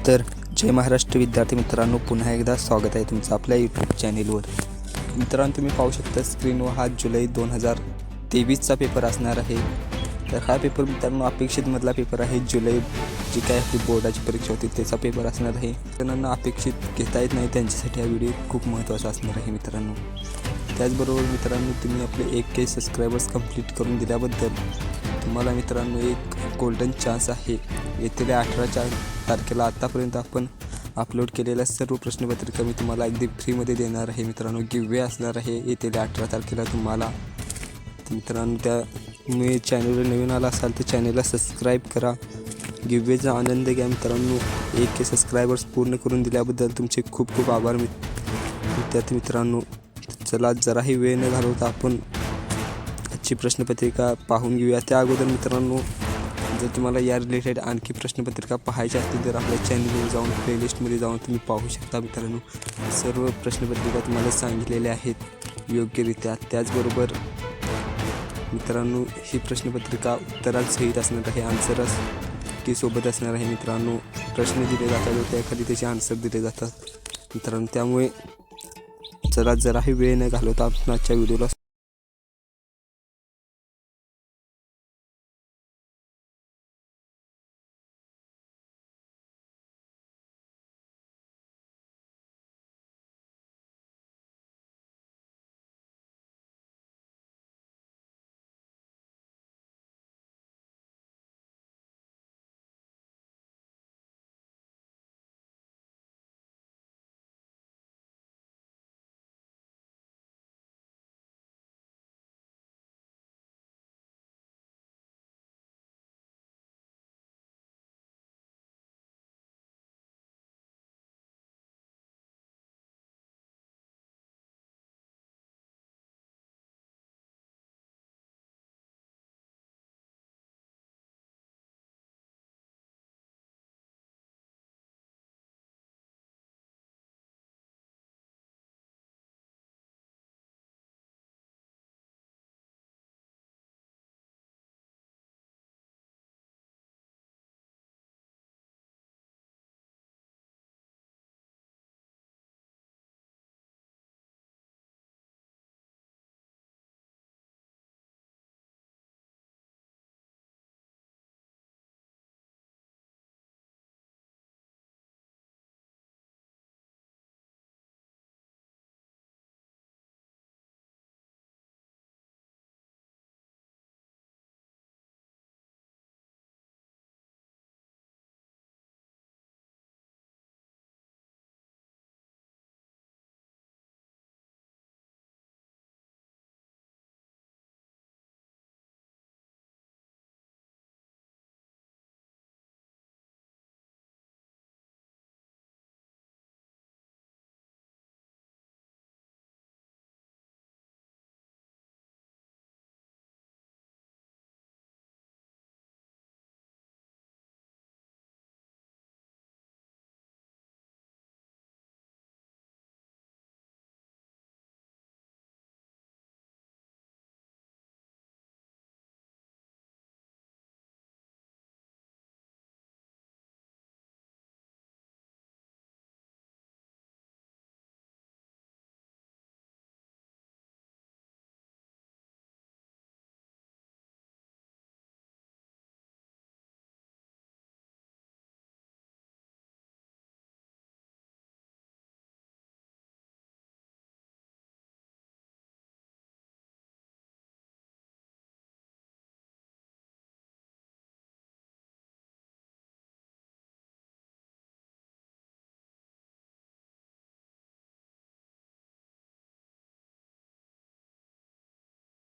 तर जय महाराष्ट्र विद्यार्थी मित्रांनो, पुन्हा एकदा स्वागत आहे तुमचं आपल्या यूट्यूब चॅनेलवर. मित्रांनो, तुम्ही पाहू शकता स्क्रीनवर हा जुलै 2023चा पेपर असणार आहे. तर हा पेपर मित्रांनो अपेक्षितमधला पेपर आहे. जुलै जी काय आपली बोर्डाची परीक्षा होती त्याचा पेपर असणार आहे. त्यांना अपेक्षित घेता येत नाही त्यांच्यासाठी हा व्हिडिओ खूप महत्त्वाचा असणार आहे मित्रांनो. त्याचबरोबर मित्रांनो, तुम्ही आपले 1K सबस्क्रायबर्स कंप्लीट करून दिल्याबद्दल तुम्हाला मित्रांनो एक गोल्डन चान्स आहे. येथील 18 तारखेला आतापर्यंत आपण अपलोड केलेल्या सर्व प्रश्नपत्रिका मी तुम्हाला अगदी फ्रीमध्ये देणार आहे मित्रांनो. गिव्हवे असणार आहे येथील 18 तारखेला तुम्हाला. मित्रांनो, त्या तुम्ही चॅनलवर नवीन आला असाल तर चॅनलला सबस्क्राईब करा. गिव्हवेचा आनंद घ्या मित्रांनो. 1K सबस्क्रायबर्स पूर्ण करून दिल्याबद्दल तुमचे खूप खूप आभार विद्यार्थी मित्रांनो. चला, जराही वेळ न घालवता आपण आजची प्रश्नपत्रिका पाहून घेऊया. त्या अगोदर मित्रांनो, जर तुम्हाला या रिलेटेड आणखी प्रश्नपत्रिका पाहायच्या असतील तर आपल्या चॅनलवर जाऊन प्लेलिस्टमध्ये जाऊन तुम्ही पाहू शकता मित्रांनो. सर्व प्रश्नपत्रिका तुम्हाला सांगितलेल्या आहेत योग्यरित्या. त्याचबरोबर मित्रांनो, ही प्रश्नपत्रिका उत्तरांसहित असणार आहे. आन्सरस की सोबत असणार आहे मित्रांनो. प्रश्न दिले जातात व त्याखाली त्याचे आन्सर दिले जातात मित्रांनो. त्यामुळे चला, जराही वेळ न घालवता आपण आजच्या व्हिडिओला